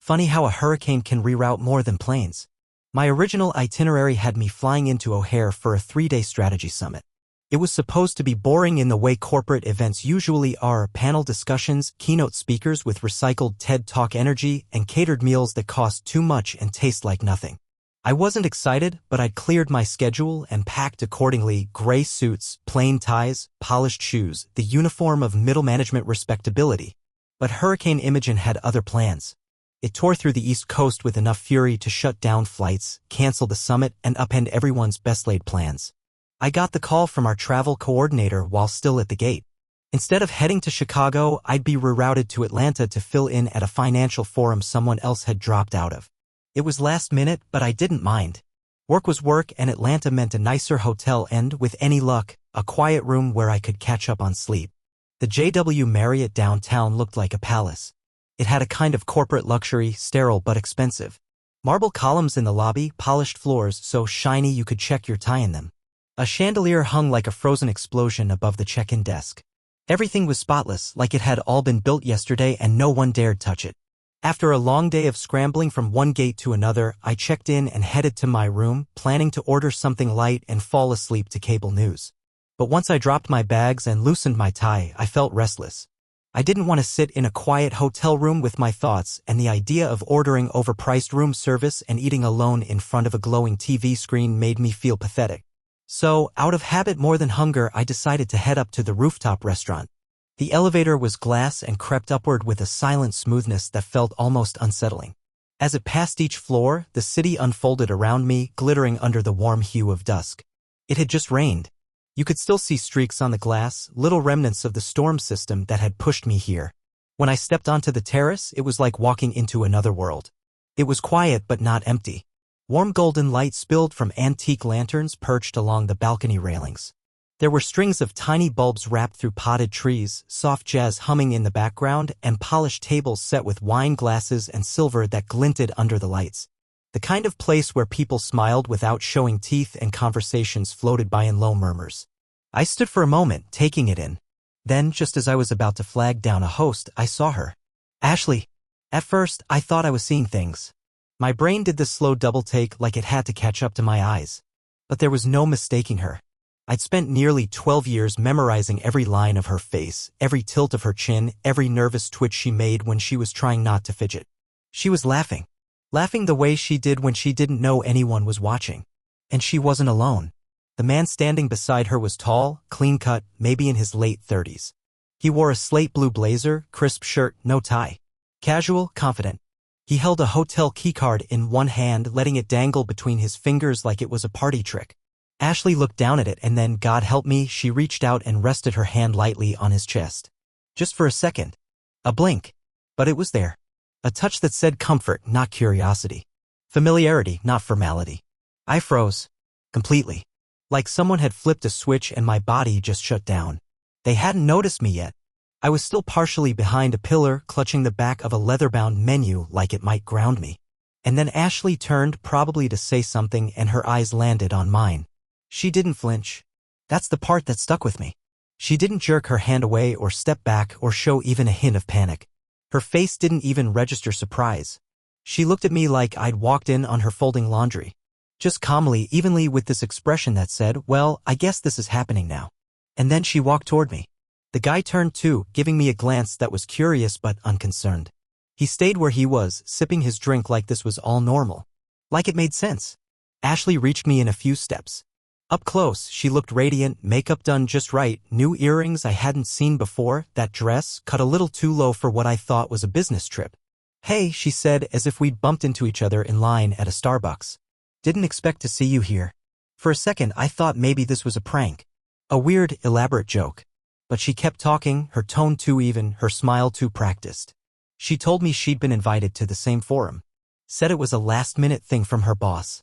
Funny how a hurricane can reroute more than planes. My original itinerary had me flying into O'Hare for a 3-day strategy summit. It was supposed to be boring in the way corporate events usually are: panel discussions, keynote speakers with recycled TED Talk energy, and catered meals that cost too much and taste like nothing. I wasn't excited, but I'd cleared my schedule and packed accordingly: gray suits, plain ties, polished shoes, the uniform of middle management respectability. But Hurricane Imogen had other plans. It tore through the East Coast with enough fury to shut down flights, cancel the summit, and upend everyone's best-laid plans. I got the call from our travel coordinator while still at the gate. Instead of heading to Chicago, I'd be rerouted to Atlanta to fill in at a financial forum someone else had dropped out of. It was last minute, but I didn't mind. Work was work, and Atlanta meant a nicer hotel and, with any luck, a quiet room where I could catch up on sleep. The JW Marriott downtown looked like a palace. It had a kind of corporate luxury, sterile but expensive. Marble columns in the lobby, polished floors so shiny you could check your tie in them. A chandelier hung like a frozen explosion above the check-in desk. Everything was spotless, like it had all been built yesterday and no one dared touch it. After a long day of scrambling from one gate to another, I checked in and headed to my room, planning to order something light and fall asleep to cable news. But once I dropped my bags and loosened my tie, I felt restless. I didn't want to sit in a quiet hotel room with my thoughts, and the idea of ordering overpriced room service and eating alone in front of a glowing TV screen made me feel pathetic. So, out of habit more than hunger, I decided to head up to the rooftop restaurant. The elevator was glass and crept upward with a silent smoothness that felt almost unsettling. As it passed each floor, the city unfolded around me, glittering under the warm hue of dusk. It had just rained. You could still see streaks on the glass, little remnants of the storm system that had pushed me here. When I stepped onto the terrace, it was like walking into another world. It was quiet but not empty. Warm golden light spilled from antique lanterns perched along the balcony railings. There were strings of tiny bulbs wrapped through potted trees, soft jazz humming in the background, and polished tables set with wine glasses and silver that glinted under the lights. The kind of place where people smiled without showing teeth and conversations floated by in low murmurs. I stood for a moment, taking it in. Then, just as I was about to flag down a host, I saw her. Ashley. At first, I thought I was seeing things. My brain did this slow double-take like it had to catch up to my eyes. But there was no mistaking her. I'd spent nearly 12 years memorizing every line of her face, every tilt of her chin, every nervous twitch she made when she was trying not to fidget. She was laughing. Laughing the way she did when she didn't know anyone was watching. And she wasn't alone. The man standing beside her was tall, clean-cut, maybe in his late 30s. He wore a slate blue blazer, crisp shirt, no tie. Casual, confident. He held a hotel keycard in one hand, letting it dangle between his fingers like it was a party trick. Ashley looked down at it and then, God help me, she reached out and rested her hand lightly on his chest. Just for a second. A blink. But it was there. A touch that said comfort, not curiosity. Familiarity, not formality. I froze. Completely. Like someone had flipped a switch and my body just shut down. They hadn't noticed me yet. I was still partially behind a pillar, clutching the back of a leather-bound menu like it might ground me. And then Ashley turned, probably to say something, and her eyes landed on mine. She didn't flinch. That's the part that stuck with me. She didn't jerk her hand away or step back or show even a hint of panic. Her face didn't even register surprise. She looked at me like I'd walked in on her folding laundry. Just calmly, evenly, with this expression that said, well, I guess this is happening now. And then she walked toward me. The guy turned too, giving me a glance that was curious but unconcerned. He stayed where he was, sipping his drink like this was all normal. Like it made sense. Ashley reached me in a few steps. Up close, she looked radiant, makeup done just right, new earrings I hadn't seen before, that dress cut a little too low for what I thought was a business trip. Hey, she said, as if we'd bumped into each other in line at a Starbucks. Didn't expect to see you here. For a second, I thought maybe this was a prank. A weird, elaborate joke. But she kept talking, her tone too even, her smile too practiced. She told me she'd been invited to the same forum. Said it was a last-minute thing from her boss.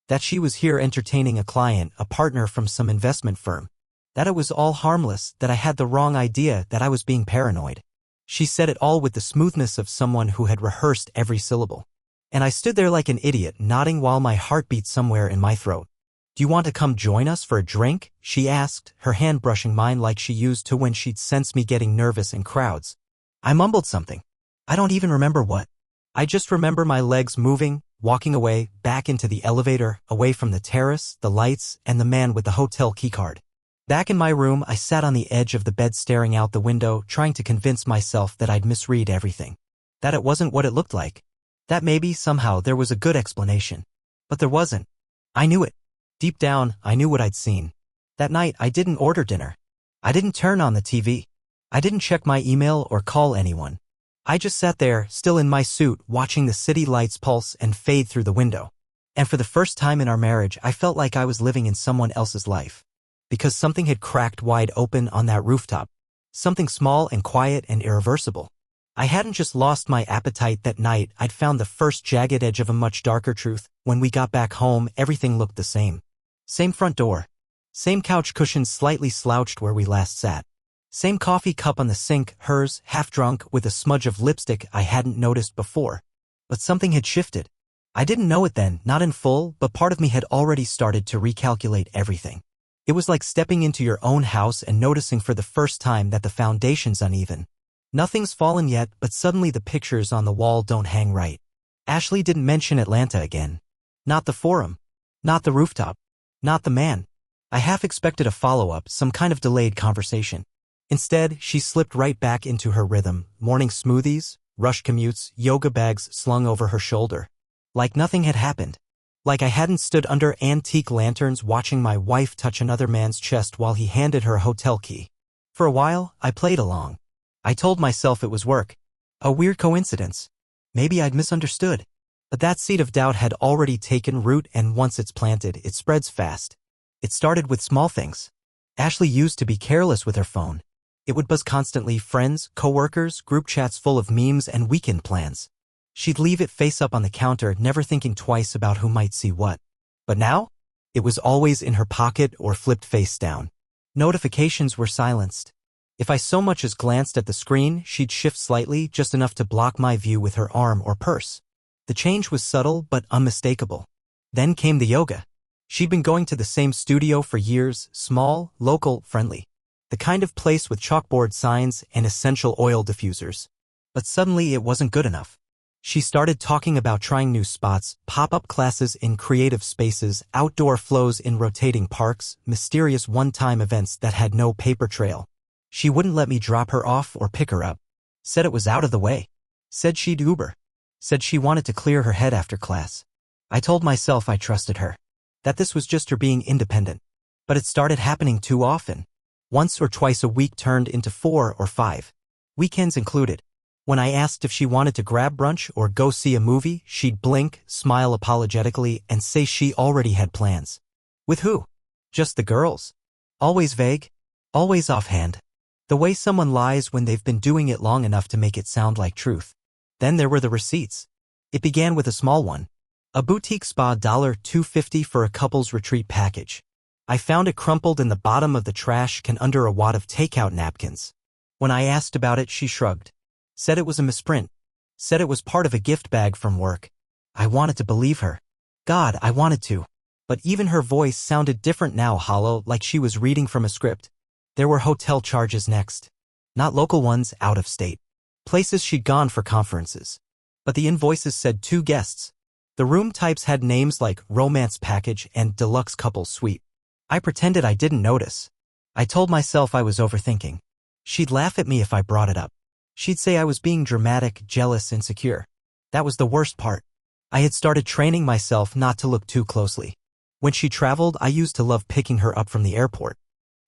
That she was here entertaining a client, a partner from some investment firm. That it was all harmless, that I had the wrong idea, that I was being paranoid. She said it all with the smoothness of someone who had rehearsed every syllable. And I stood there like an idiot, nodding while my heart beat somewhere in my throat. Do you want to come join us for a drink? She asked, her hand brushing mine like she used to when she'd sense me getting nervous in crowds. I mumbled something. I don't even remember what. I just remember my legs moving, walking away, back into the elevator, away from the terrace, the lights, and the man with the hotel keycard. Back in my room, I sat on the edge of the bed staring out the window, trying to convince myself that I'd misread everything. That it wasn't what it looked like. That maybe, somehow, there was a good explanation. But there wasn't. I knew it. Deep down, I knew what I'd seen. That night, I didn't order dinner. I didn't turn on the TV. I didn't check my email or call anyone. I just sat there, still in my suit, watching the city lights pulse and fade through the window. And for the first time in our marriage, I felt like I was living in someone else's life. Because something had cracked wide open on that rooftop. Something small and quiet and irreversible. I hadn't just lost my appetite that night, I'd found the first jagged edge of a much darker truth. When we got back home, everything looked the same. Same front door. Same couch cushions slightly slouched where we last sat. Same coffee cup on the sink, hers, half drunk, with a smudge of lipstick I hadn't noticed before. But something had shifted. I didn't know it then, not in full, but part of me had already started to recalculate everything. It was like stepping into your own house and noticing for the first time that the foundation's uneven. Nothing's fallen yet, but suddenly the pictures on the wall don't hang right. Ashley didn't mention Atlanta again. Not the forum. Not the rooftop. Not the man. I half expected a follow-up, some kind of delayed conversation. Instead, she slipped right back into her rhythm, morning smoothies, rush commutes, yoga bags slung over her shoulder. Like nothing had happened. Like I hadn't stood under antique lanterns watching my wife touch another man's chest while he handed her a hotel key. For a while, I played along. I told myself it was work. A weird coincidence. Maybe I'd misunderstood. But that seed of doubt had already taken root, and once it's planted, it spreads fast. It started with small things. Ashley used to be careless with her phone. It would buzz constantly, friends, coworkers, group chats full of memes and weekend plans. She'd leave it face up on the counter, never thinking twice about who might see what. But now? It was always in her pocket or flipped face down. Notifications were silenced. If I so much as glanced at the screen, she'd shift slightly, just enough to block my view with her arm or purse. The change was subtle but unmistakable. Then came the yoga. She'd been going to the same studio for years, small, local, friendly. The kind of place with chalkboard signs and essential oil diffusers. But suddenly it wasn't good enough. She started talking about trying new spots, pop-up classes in creative spaces, outdoor flows in rotating parks, mysterious one-time events that had no paper trail. She wouldn't let me drop her off or pick her up. Said it was out of the way. Said she'd Uber. Said she wanted to clear her head after class. I told myself I trusted her. That this was just her being independent. But it started happening too often. Once or twice a week turned into 4 or 5. Weekends included. When I asked if she wanted to grab brunch or go see a movie, she'd blink, smile apologetically, and say she already had plans. With who? Just the girls. Always vague. Always offhand. The way someone lies when they've been doing it long enough to make it sound like truth. Then there were the receipts. It began with a small one. A boutique spa $2.50 for a couple's retreat package. I found it crumpled in the bottom of the trash can under a wad of takeout napkins. When I asked about it, she shrugged. Said it was a misprint. Said it was part of a gift bag from work. I wanted to believe her. God, I wanted to. But even her voice sounded different now, hollow, like she was reading from a script. There were hotel charges next. Not local ones, out of state. Places she'd gone for conferences. But the invoices said 2 guests. The room types had names like romance package and deluxe couple suite. I pretended I didn't notice. I told myself I was overthinking. She'd laugh at me if I brought it up. She'd say I was being dramatic, jealous, insecure. That was the worst part. I had started training myself not to look too closely. When she traveled, I used to love picking her up from the airport.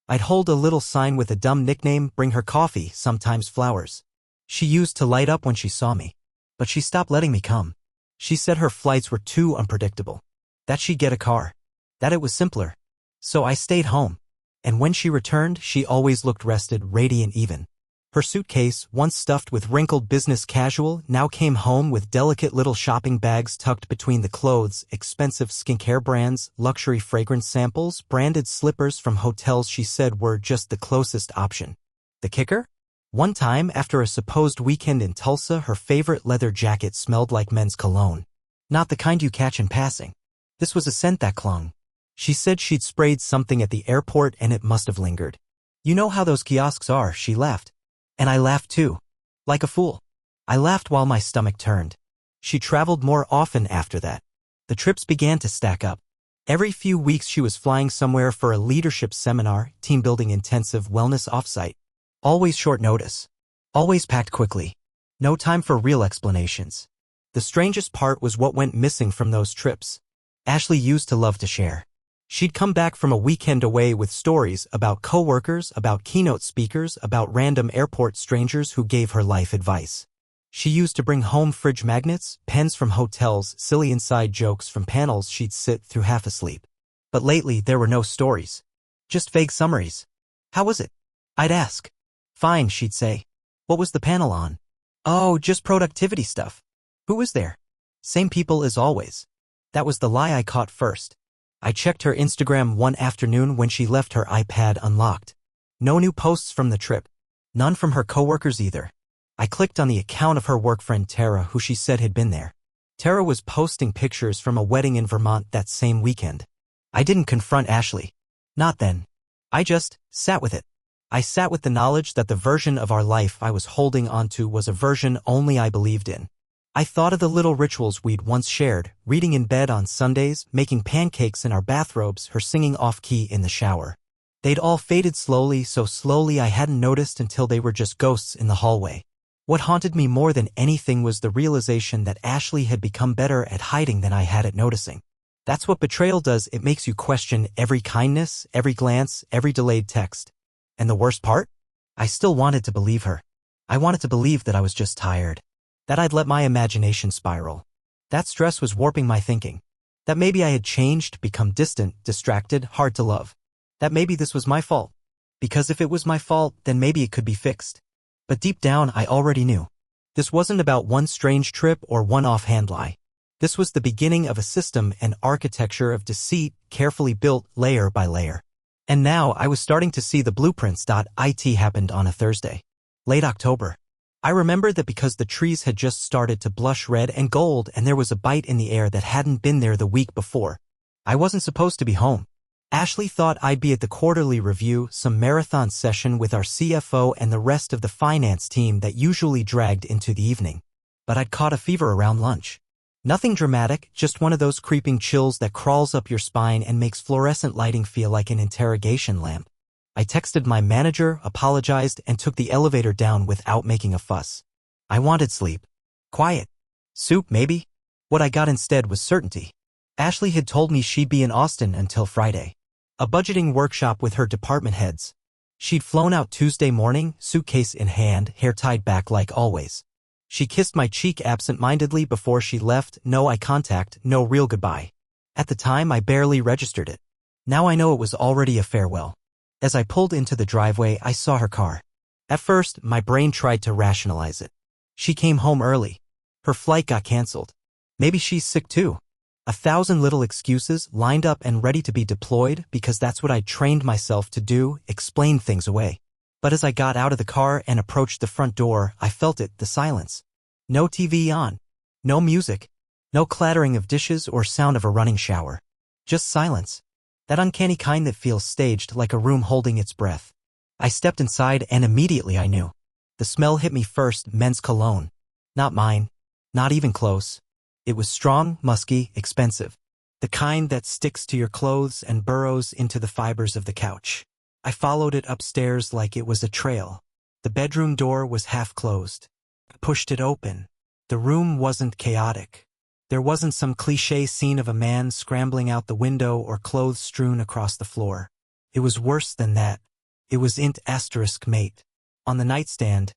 I'd hold a little sign with a dumb nickname, bring her coffee, sometimes flowers. She used to light up when she saw me. But she stopped letting me come. She said her flights were too unpredictable. That she'd get a car. That it was simpler. So I stayed home. And when she returned, she always looked rested, radiant even. Her suitcase, once stuffed with wrinkled business casual, now came home with delicate little shopping bags tucked between the clothes, expensive skincare brands, luxury fragrance samples, branded slippers from hotels she said were just the closest option. The kicker? One time, after a supposed weekend in Tulsa, her favorite leather jacket smelled like men's cologne. Not the kind you catch in passing. This was a scent that clung. She said she'd sprayed something at the airport and it must have lingered. You know how those kiosks are, she laughed. And I laughed too. Like a fool. I laughed while my stomach turned. She traveled more often after that. The trips began to stack up. Every few weeks she was flying somewhere for a leadership seminar, team-building intensive wellness offsite. Always short notice. Always packed quickly. No time for real explanations. The strangest part was what went missing from those trips. Ashley used to love to share. She'd come back from a weekend away with stories about coworkers, about keynote speakers, about random airport strangers who gave her life advice. She used to bring home fridge magnets, pens from hotels, silly inside jokes from panels she'd sit through half asleep. But lately there were no stories. Just vague summaries. How was it? I'd ask. Fine, she'd say. What was the panel on? Oh, just productivity stuff. Who was there? Same people as always. That was the lie I caught first. I checked her Instagram one afternoon when she left her iPad unlocked. No new posts from the trip. None from her coworkers either. I clicked on the account of her work friend Tara, who she said had been there. Tara was posting pictures from a wedding in Vermont that same weekend. I didn't confront Ashley. Not then. I just sat with it. I sat with the knowledge that the version of our life I was holding onto was a version only I believed in. I thought of the little rituals we'd once shared, reading in bed on Sundays, making pancakes in our bathrobes, her singing off-key in the shower. They'd all faded slowly, so slowly I hadn't noticed until they were just ghosts in the hallway. What haunted me more than anything was the realization that Ashley had become better at hiding than I had at noticing. That's what betrayal does. It makes you question every kindness, every glance, every delayed text. And the worst part? I still wanted to believe her. I wanted to believe that I was just tired. That I'd let my imagination spiral. That stress was warping my thinking. That maybe I had changed, become distant, distracted, hard to love. That maybe this was my fault. Because if it was my fault, then maybe it could be fixed. But deep down, I already knew. This wasn't about one strange trip or one offhand lie. This was the beginning of a system and architecture of deceit, carefully built layer by layer. And now I was starting to see the blueprints. It happened on a Thursday. Late October. I remembered that because the trees had just started to blush red and gold and there was a bite in the air that hadn't been there the week before. I wasn't supposed to be home. Ashley thought I'd be at the quarterly review, some marathon session with our CFO and the rest of the finance team that usually dragged into the evening. But I'd caught a fever around lunch. Nothing dramatic, just one of those creeping chills that crawls up your spine and makes fluorescent lighting feel like an interrogation lamp. I texted my manager, apologized, and took the elevator down without making a fuss. I wanted sleep. Quiet. Soup, maybe? What I got instead was certainty. Ashley had told me she'd be in Austin until Friday. A budgeting workshop with her department heads. She'd flown out Tuesday morning, suitcase in hand, hair tied back like always. She kissed my cheek absent-mindedly before she left, no eye contact, no real goodbye. At the time, I barely registered it. Now I know it was already a farewell. As I pulled into the driveway, I saw her car. At first, my brain tried to rationalize it. She came home early. Her flight got canceled. Maybe she's sick too. 1,000 little excuses lined up and ready to be deployed because that's what I'd trained myself to do, explain things away. But as I got out of the car and approached the front door, I felt it, the silence. No TV on. No music. No clattering of dishes or sound of a running shower. Just silence. That uncanny kind that feels staged, like a room holding its breath. I stepped inside and immediately I knew. The smell hit me first, men's cologne. Not mine. Not even close. It was strong, musky, expensive. The kind that sticks to your clothes and burrows into the fibers of the couch. I followed it upstairs like it was a trail. The bedroom door was half closed. I pushed it open. The room wasn't chaotic. There wasn't some cliché scene of a man scrambling out the window or clothes strewn across the floor. It was worse than that. It was int****. On the nightstand,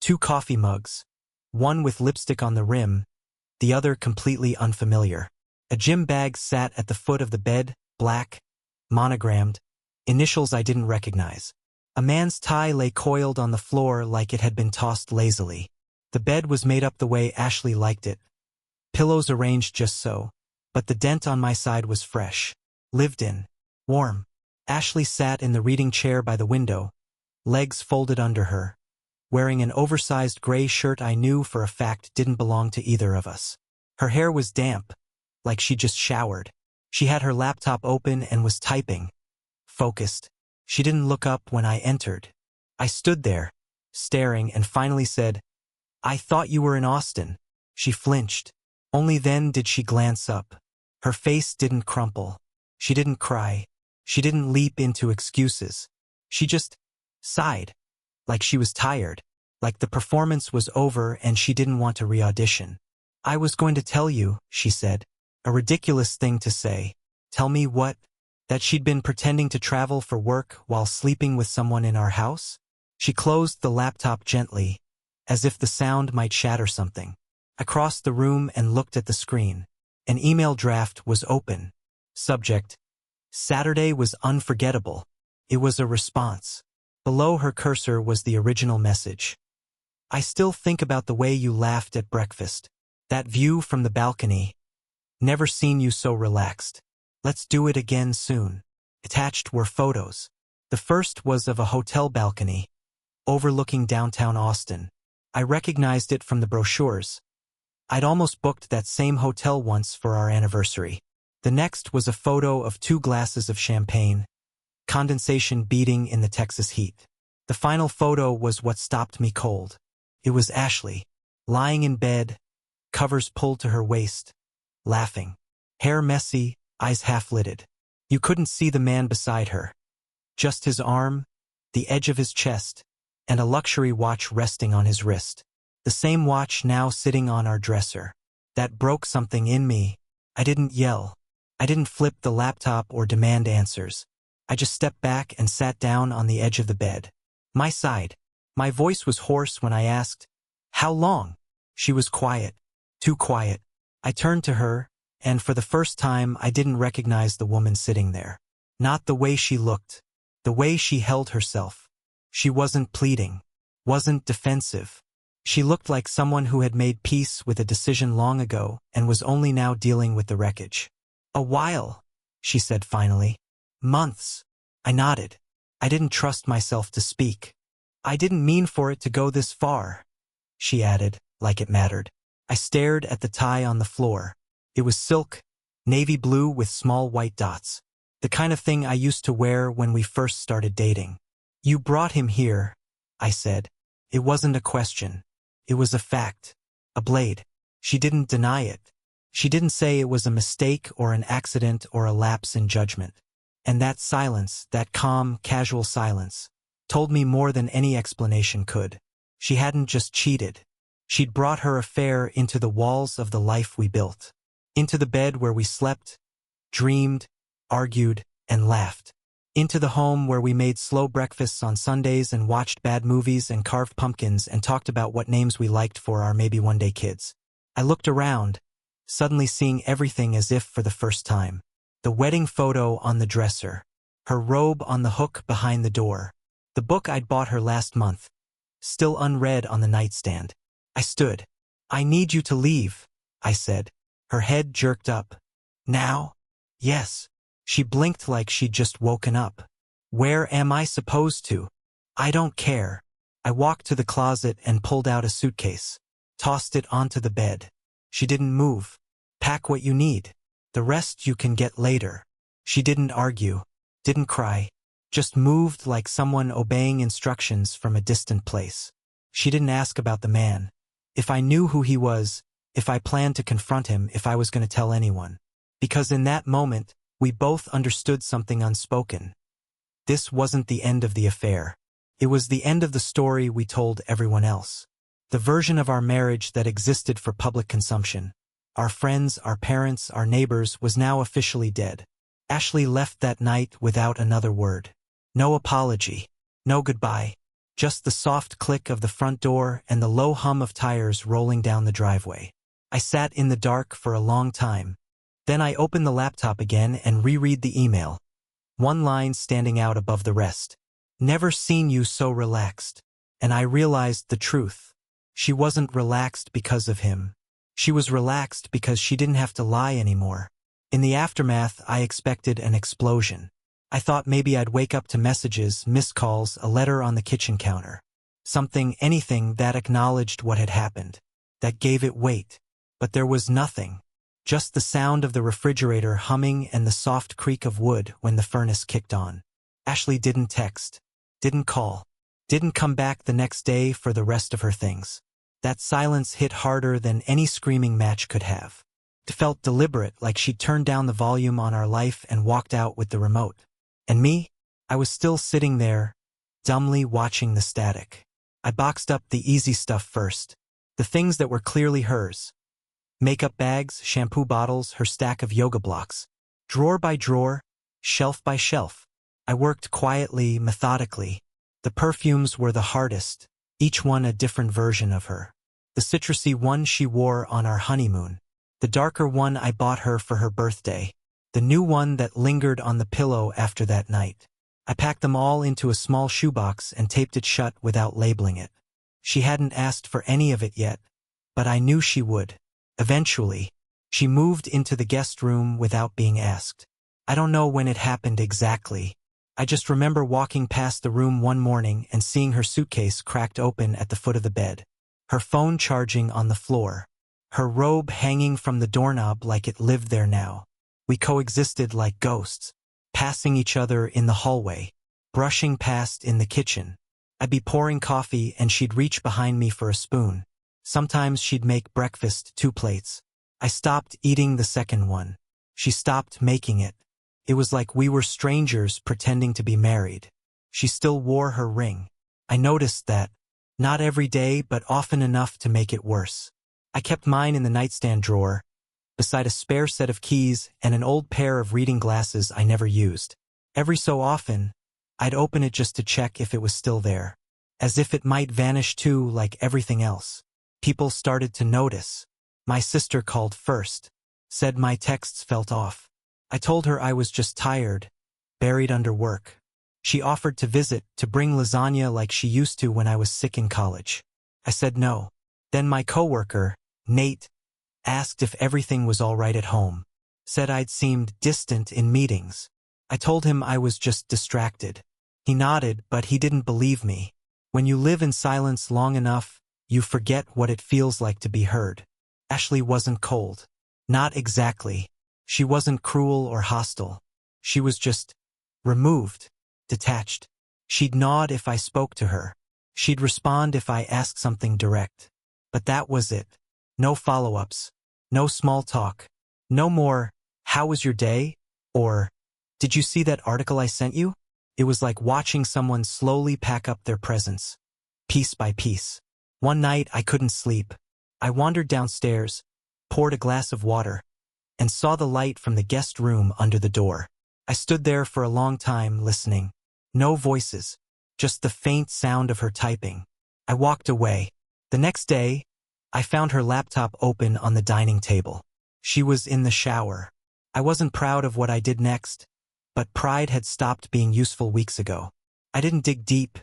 2 coffee mugs. One with lipstick on the rim, the other completely unfamiliar. A gym bag sat at the foot of the bed, black, monogrammed, initials I didn't recognize. A man's tie lay coiled on the floor like it had been tossed lazily. The bed was made up the way Ashley liked it. Pillows arranged just so, but the dent on my side was fresh. Lived in. Warm. Ashley sat in the reading chair by the window, legs folded under her, wearing an oversized gray shirt I knew for a fact didn't belong to either of us. Her hair was damp, like she just showered. She had her laptop open and was typing. Focused. She didn't look up when I entered. I stood there, staring, and finally said, "I thought you were in Austin." She flinched. Only then did she glance up. Her face didn't crumple. She didn't cry. She didn't leap into excuses. She just sighed, like she was tired, like the performance was over and she didn't want to re-audition. "I was going to tell you," she said. A ridiculous thing to say. Tell me what? That she'd been pretending to travel for work while sleeping with someone in our house? She closed the laptop gently, as if the sound might shatter something. I crossed the room and looked at the screen. An email draft was open. Subject: Saturday was unforgettable. It was a response. Below her cursor was the original message. "I still think about the way you laughed at breakfast. That view from the balcony. Never seen you so relaxed. Let's do it again soon." Attached were photos. The first was of a hotel balcony, overlooking downtown Austin. I recognized it from the brochures. I'd almost booked that same hotel once for our anniversary. The next was a photo of 2 glasses of champagne, condensation beating in the Texas heat. The final photo was what stopped me cold. It was Ashley, lying in bed, covers pulled to her waist, laughing. Hair messy, eyes half-lidded. You couldn't see the man beside her. Just his arm, the edge of his chest, and a luxury watch resting on his wrist. The same watch now sitting on our dresser. That broke something in me. I didn't yell. I didn't flip the laptop or demand answers. I just stepped back and sat down on the edge of the bed. My side. My voice was hoarse when I asked, "How long?" She was quiet. Too quiet. I turned to her, and for the first time I didn't recognize the woman sitting there. Not the way she looked. The way she held herself. She wasn't pleading. Wasn't defensive. She looked like someone who had made peace with a decision long ago and was only now dealing with the wreckage. "A while," she said finally. "Months." I nodded. I didn't trust myself to speak. "I didn't mean for it to go this far," she added, like it mattered. I stared at the tie on the floor. It was silk, navy blue with small white dots. The kind of thing I used to wear when we first started dating. "You brought him here," I said. It wasn't a question. It was a fact. A blade. She didn't deny it. She didn't say it was a mistake or an accident or a lapse in judgment. And that silence, that calm, casual silence, told me more than any explanation could. She hadn't just cheated. She'd brought her affair into the walls of the life we built. Into the bed where we slept, dreamed, argued, and laughed. Into the home where we made slow breakfasts on Sundays and watched bad movies and carved pumpkins and talked about what names we liked for our maybe one day kids. I looked around, suddenly seeing everything as if for the first time. The wedding photo on the dresser. Her robe on the hook behind the door. The book I'd bought her last month, still unread on the nightstand. I stood. "I need you to leave," I said. Her head jerked up. "Now?" "Yes." She blinked like she'd just woken up. "Where am I supposed to?" "I don't care." I walked to the closet and pulled out a suitcase. Tossed it onto the bed. She didn't move. "Pack what you need. The rest you can get later." She didn't argue. Didn't cry. Just moved like someone obeying instructions from a distant place. She didn't ask about the man. If I knew who he was, if I planned to confront him, if I was going to tell anyone. Because in that moment, we both understood something unspoken. This wasn't the end of the affair. It was the end of the story we told everyone else. The version of our marriage that existed for public consumption. Our friends, our parents, our neighbors was now officially dead. Ashley left that night without another word. No apology. No goodbye. Just the soft click of the front door and the low hum of tires rolling down the driveway. I sat in the dark for a long time. Then I opened the laptop again and reread the email. One line standing out above the rest. "Never seen you so relaxed." And I realized the truth. She wasn't relaxed because of him. She was relaxed because she didn't have to lie anymore. In the aftermath, I expected an explosion. I thought maybe I'd wake up to messages, missed calls, a letter on the kitchen counter. Something, anything that acknowledged what had happened. That gave it weight. But there was nothing. Just the sound of the refrigerator humming and the soft creak of wood when the furnace kicked on. Ashley didn't text. Didn't call. Didn't come back the next day for the rest of her things. That silence hit harder than any screaming match could have. It felt deliberate, like she'd turned down the volume on our life and walked out with the remote. And me? I was still sitting there, dumbly watching the static. I boxed up the easy stuff first. The things that were clearly hers. Makeup bags, shampoo bottles, her stack of yoga blocks. Drawer by drawer, shelf by shelf. I worked quietly, methodically. The perfumes were the hardest, each one a different version of her. The citrusy one she wore on our honeymoon. The darker one I bought her for her birthday. The new one that lingered on the pillow after that night. I packed them all into a small shoebox and taped it shut without labeling it. She hadn't asked for any of it yet, but I knew she would. Eventually, she moved into the guest room without being asked. I don't know when it happened exactly. I just remember walking past the room one morning and seeing her suitcase cracked open at the foot of the bed. Her phone charging on the floor. Her robe hanging from the doorknob like it lived there now. We coexisted like ghosts, passing each other in the hallway, brushing past in the kitchen. I'd be pouring coffee and she'd reach behind me for a spoon. Sometimes she'd make breakfast 2 plates. I stopped eating the second one. She stopped making it. It was like we were strangers pretending to be married. She still wore her ring. I noticed that. Not every day, but often enough to make it worse. I kept mine in the nightstand drawer, beside a spare set of keys and an old pair of reading glasses I never used. Every so often, I'd open it just to check if it was still there. As if it might vanish too, like everything else. People started to notice. My sister called first. Said my texts felt off. I told her I was just tired, buried under work. She offered to visit, to bring lasagna like she used to when I was sick in college. I said no. Then my coworker, Nate, asked if everything was all right at home. Said I'd seemed distant in meetings. I told him I was just distracted. He nodded, but he didn't believe me. When you live in silence long enough, you forget what it feels like to be heard. Ashley wasn't cold. Not exactly. She wasn't cruel or hostile. She was just removed, detached. She'd nod if I spoke to her. She'd respond if I asked something direct. But that was it. No follow-ups. No small talk. No more, "How was your day?" or, "Did you see that article I sent you?" It was like watching someone slowly pack up their presents, piece by piece. One night I couldn't sleep. I wandered downstairs, poured a glass of water, and saw the light from the guest room under the door. I stood there for a long time listening. No voices, just the faint sound of her typing. I walked away. The next day, I found her laptop open on the dining table. She was in the shower. I wasn't proud of what I did next, but pride had stopped being useful weeks ago. I didn't dig deep,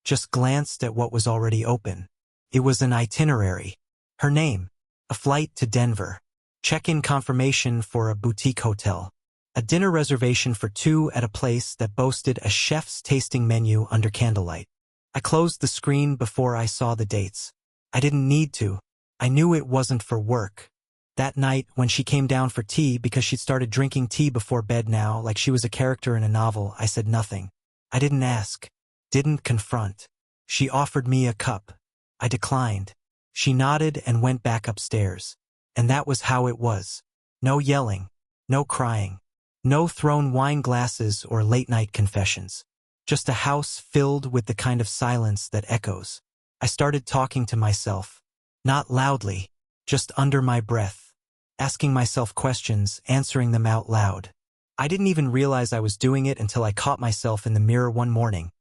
just glanced at what was already open. It was an itinerary. Her name, a flight to Denver, check-in confirmation for a boutique hotel, a dinner reservation for 2 at a place that boasted a chef's tasting menu under candlelight. I closed the screen before I saw the dates. I didn't need to. I knew it wasn't for work. That night, when she came down for tea because she'd started drinking tea before bed now, like she was a character in a novel, I said nothing. I didn't ask. Didn't confront. She offered me a cup. I declined. She nodded and went back upstairs. And that was how it was. No yelling. No crying. No thrown wine glasses or late-night confessions. Just a house filled with the kind of silence that echoes. I started talking to myself. Not loudly, just under my breath. Asking myself questions, answering them out loud. I didn't even realize I was doing it until I caught myself in the mirror one morning,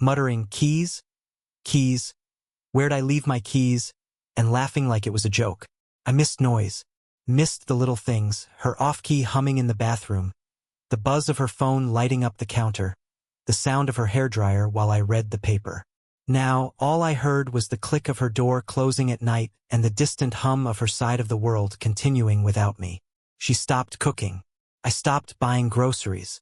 muttering, "Keys? Keys? Where'd I leave my keys?" and laughing like it was a joke. I missed noise, missed the little things, her off-key humming in the bathroom, the buzz of her phone lighting up the counter, the sound of her hairdryer while I read the paper. Now, all I heard was the click of her door closing at night and the distant hum of her side of the world continuing without me. She stopped cooking. I stopped buying groceries.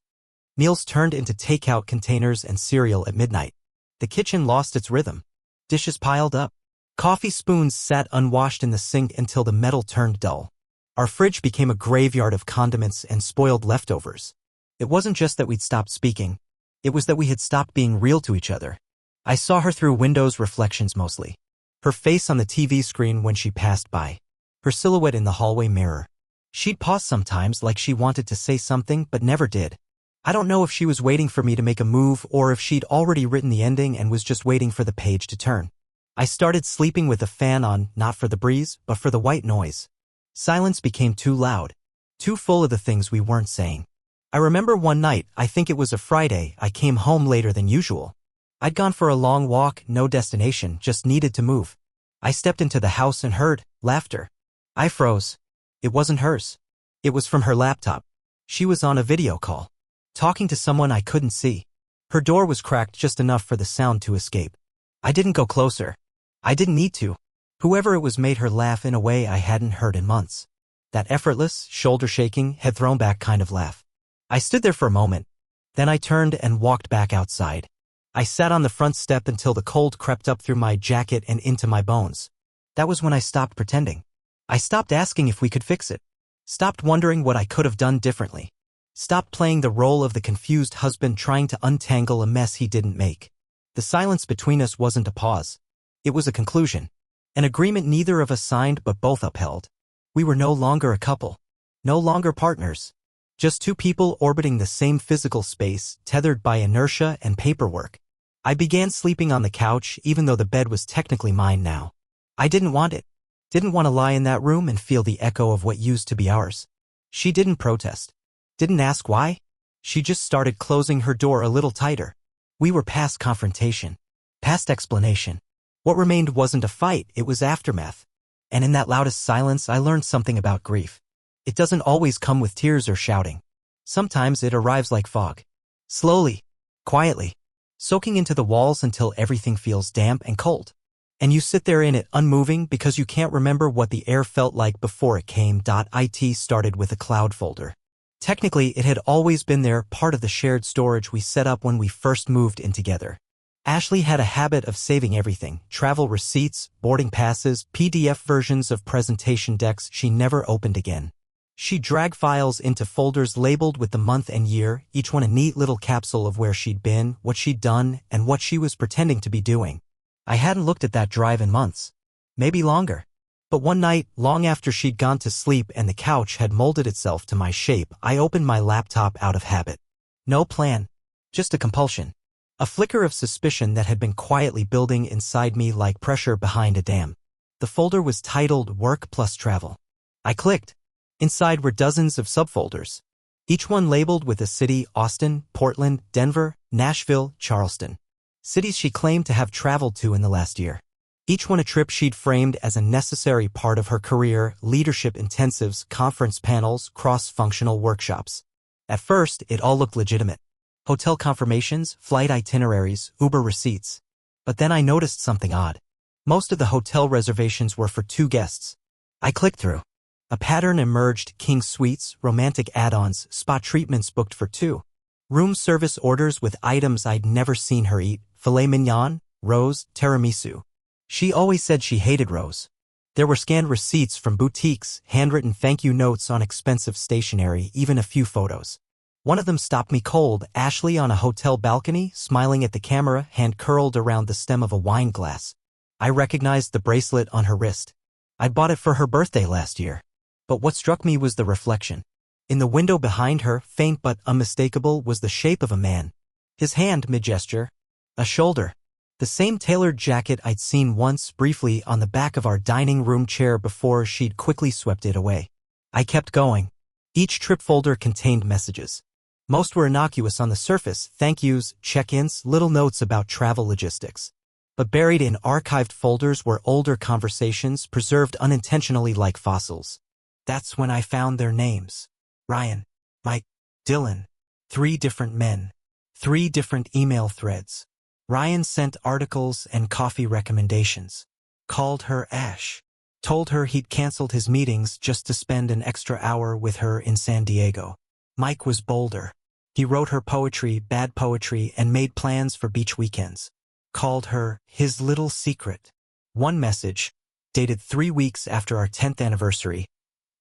Meals turned into takeout containers and cereal at midnight. The kitchen lost its rhythm. Dishes piled up. Coffee spoons sat unwashed in the sink until the metal turned dull. Our fridge became a graveyard of condiments and spoiled leftovers. It wasn't just that we'd stopped speaking. It was that we had stopped being real to each other. I saw her through windows reflections mostly. Her face on the TV screen when she passed by. Her silhouette in the hallway mirror. She'd pause sometimes like she wanted to say something but never did. I don't know if she was waiting for me to make a move or if she'd already written the ending and was just waiting for the page to turn. I started sleeping with the fan on, not for the breeze, but for the white noise. Silence became too loud, too full of the things we weren't saying. I remember one night, I think it was a Friday, I came home later than usual. I'd gone for a long walk, no destination, just needed to move. I stepped into the house and heard laughter. I froze. It wasn't hers. It was from her laptop. She was on a video call, talking to someone I couldn't see. Her door was cracked just enough for the sound to escape. I didn't go closer. I didn't need to. Whoever it was made her laugh in a way I hadn't heard in months. That effortless, shoulder-shaking, head-thrown-back kind of laugh. I stood there for a moment. Then I turned and walked back outside. I sat on the front step until the cold crept up through my jacket and into my bones. That was when I stopped pretending. I stopped asking if we could fix it. Stopped wondering what I could have done differently. Stopped playing the role of the confused husband trying to untangle a mess he didn't make. The silence between us wasn't a pause. It was a conclusion. An agreement neither of us signed but both upheld. We were no longer a couple. No longer partners. Just two people orbiting the same physical space, tethered by inertia and paperwork. I began sleeping on the couch even though the bed was technically mine now. I didn't want it. Didn't want to lie in that room and feel the echo of what used to be ours. She didn't protest. Didn't ask why. She just started closing her door a little tighter. We were past confrontation. Past explanation. What remained wasn't a fight, it was aftermath. And in that loudest silence I learned something about grief. It doesn't always come with tears or shouting. Sometimes it arrives like fog. Slowly. Quietly. Soaking into the walls until everything feels damp and cold. And you sit there in it unmoving because you can't remember what the air felt like before it came. It started with a cloud folder. Technically, it had always been there, part of the shared storage we set up when we first moved in together. Ashley had a habit of saving everything, travel receipts, boarding passes, PDF versions of presentation decks she never opened again. She'd drag files into folders labeled with the month and year, each one a neat little capsule of where she'd been, what she'd done, and what she was pretending to be doing. I hadn't looked at that drive in months. Maybe longer. But one night, long after she'd gone to sleep and the couch had molded itself to my shape, I opened my laptop out of habit. No plan. Just a compulsion. A flicker of suspicion that had been quietly building inside me like pressure behind a dam. The folder was titled Work plus Travel. I clicked. Inside were dozens of subfolders. Each one labeled with a city: Austin, Portland, Denver, Nashville, Charleston. Cities she claimed to have traveled to in the last year. Each one a trip she'd framed as a necessary part of her career: leadership intensives, conference panels, cross-functional workshops. At first, it all looked legitimate. Hotel confirmations, flight itineraries, Uber receipts. But then I noticed something odd. Most of the hotel reservations were for 2 guests. I clicked through. A pattern emerged: king suites, romantic add-ons, spa treatments booked for 2. Room service orders with items I'd never seen her eat: filet mignon, rose, tiramisu. She always said she hated rose. There were scanned receipts from boutiques, handwritten thank you notes on expensive stationery, even a few photos. One of them stopped me cold: Ashley on a hotel balcony, smiling at the camera, hand curled around the stem of a wine glass. I recognized the bracelet on her wrist. I bought it for her birthday last year. But what struck me was the reflection. In the window behind her, faint but unmistakable, was the shape of a man. His hand mid-gesture. A shoulder. The same tailored jacket I'd seen once briefly on the back of our dining room chair before she'd quickly swept it away. I kept going. Each trip folder contained messages. Most were innocuous on the surface: thank yous, check-ins, little notes about travel logistics. But buried in archived folders were older conversations, preserved unintentionally like fossils. That's when I found their names. Ryan, Mike, Dylan. 3 different men. 3 different email threads. Ryan sent articles and coffee recommendations. Called her Ash. Told her he'd canceled his meetings just to spend an extra hour with her in San Diego. Mike was bolder. He wrote her poetry, bad poetry, and made plans for beach weekends. Called her his little secret. One message, dated 3 weeks after our 10th anniversary,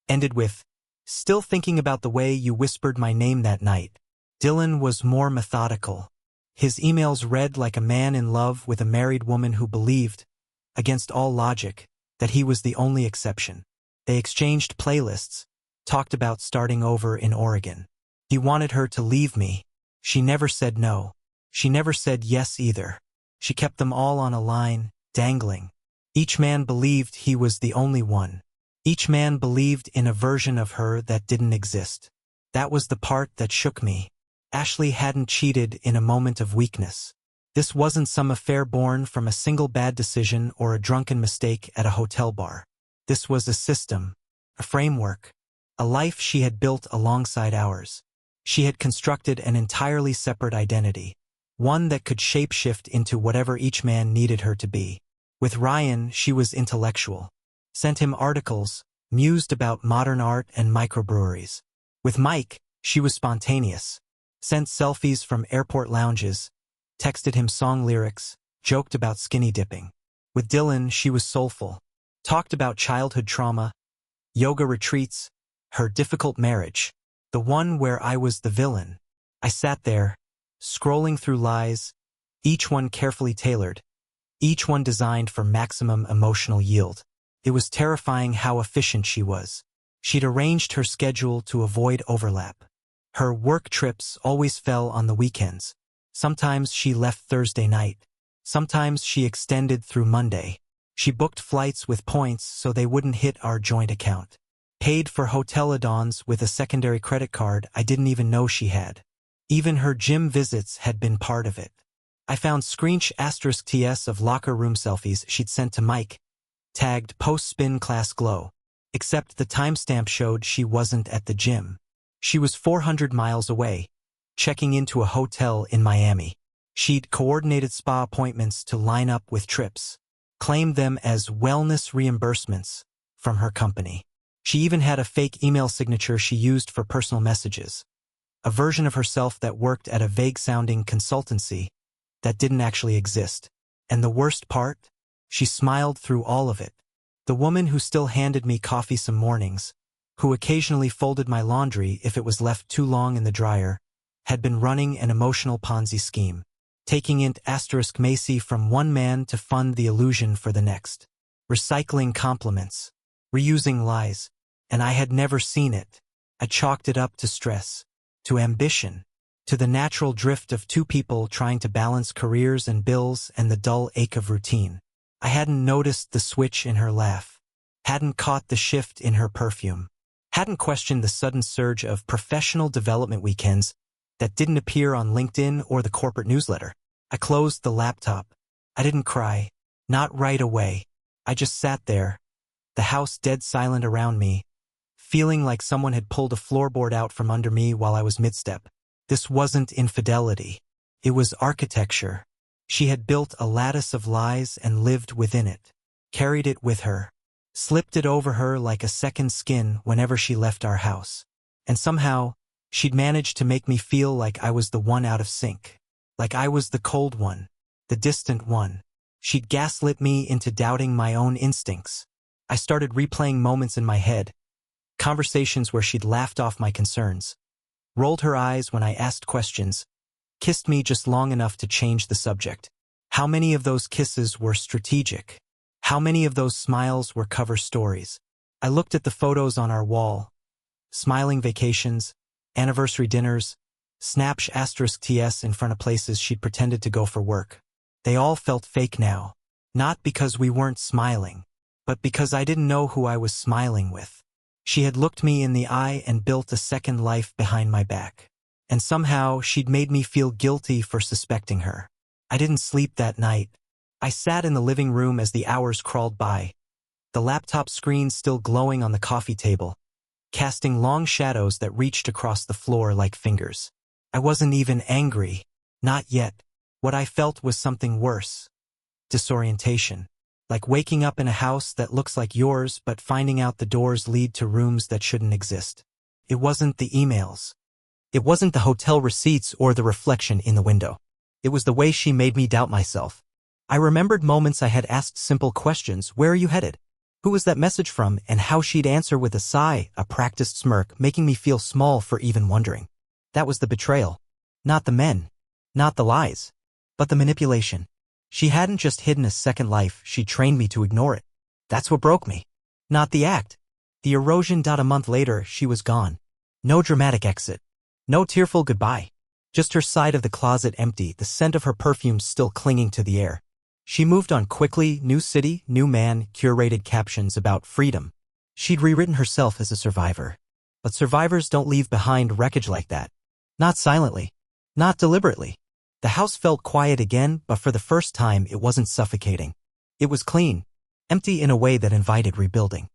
ended with, "Still thinking about the way you whispered my name that night." Dylan was more methodical. His emails read like a man in love with a married woman who believed, against all logic, that he was the only exception. They exchanged playlists, talked about starting over in Oregon. He wanted her to leave me. She never said no. She never said yes either. She kept them all on a line, dangling. Each man believed he was the only one. Each man believed in a version of her that didn't exist. That was the part that shook me. Ashley hadn't cheated in a moment of weakness. This wasn't some affair born from a single bad decision or a drunken mistake at a hotel bar. This was a system, a framework, a life she had built alongside ours. She had constructed an entirely separate identity, one that could shapeshift into whatever each man needed her to be. With Ryan, she was intellectual. Sent him articles, mused about modern art and microbreweries. With Mike, she was spontaneous. Sent selfies from airport lounges, texted him song lyrics, joked about skinny dipping. With Dylan, she was soulful. Talked about childhood trauma, yoga retreats, her difficult marriage, the one where I was the villain. I sat there, scrolling through lies, each one carefully tailored, each one designed for maximum emotional yield. It was terrifying how efficient she was. She'd arranged her schedule to avoid overlap. Her work trips always fell on the weekends. Sometimes she left Thursday night. Sometimes she extended through Monday. She booked flights with points so they wouldn't hit our joint account. Paid for hotel add-ons with a secondary credit card I didn't even know she had. Even her gym visits had been part of it. I found *TS of locker room selfies she'd sent to Mike, tagged post-spin class glow, except the timestamp showed she wasn't at the gym. She was 400 miles away, checking into a hotel in Miami. She'd coordinated spa appointments to line up with trips, claimed them as wellness reimbursements from her company. She even had a fake email signature she used for personal messages, a version of herself that worked at a vague-sounding consultancy that didn't actually exist. And the worst part? She smiled through all of it. The woman who still handed me coffee some mornings, who occasionally folded my laundry if it was left too long in the dryer, had been running an emotional Ponzi scheme, taking int Macy from one man to fund the illusion for the next, recycling compliments, reusing lies, and I had never seen it. I chalked it up to stress, to ambition, to the natural drift of two people trying to balance careers and bills and the dull ache of routine. I hadn't noticed the switch in her laugh, hadn't caught the shift in her perfume, hadn't questioned the sudden surge of professional development weekends that didn't appear on LinkedIn or the corporate newsletter. I closed the laptop. I didn't cry, not right away. I just sat there, the house dead silent around me, feeling like someone had pulled a floorboard out from under me while I was mid-step. This wasn't infidelity. It was architecture. She had built a lattice of lies and lived within it, carried it with her, slipped it over her like a second skin whenever she left our house. And somehow, she'd managed to make me feel like I was the one out of sync, like I was the cold one, the distant one. She'd gaslit me into doubting my own instincts. I started replaying moments in my head, conversations where she'd laughed off my concerns, rolled her eyes when I asked questions, kissed me just long enough to change the subject. How many of those kisses were strategic? How many of those smiles were cover stories? I looked at the photos on our wall, smiling vacations, anniversary dinners, *TS in front of places she'd pretended to go for work. They all felt fake now, not because we weren't smiling, but because I didn't know who I was smiling with. She had looked me in the eye and built a second life behind my back. And somehow she'd made me feel guilty for suspecting her. I didn't sleep that night. I sat in the living room as the hours crawled by, the laptop screen still glowing on the coffee table, casting long shadows that reached across the floor like fingers. I wasn't even angry. Not yet. What I felt was something worse. Disorientation. Like waking up in a house that looks like yours but finding out the doors lead to rooms that shouldn't exist. It wasn't the emails. It wasn't the hotel receipts or the reflection in the window. It was the way she made me doubt myself. I remembered moments I had asked simple questions: where are you headed? Who was that message from? And how she'd answer with a sigh, a practiced smirk, making me feel small for even wondering. That was the betrayal. Not the men. Not the lies. But the manipulation. She hadn't just hidden a second life, she trained me to ignore it. That's what broke me. Not the act. The erosion. A month later, she was gone. No dramatic exit. No tearful goodbye. Just her side of the closet empty, the scent of her perfume still clinging to the air. She moved on quickly, new city, new man, curated captions about freedom. She'd rewritten herself as a survivor. But survivors don't leave behind wreckage like that. Not silently. Not deliberately. The house felt quiet again, but for the first time it wasn't suffocating. It was clean. Empty in a way that invited rebuilding.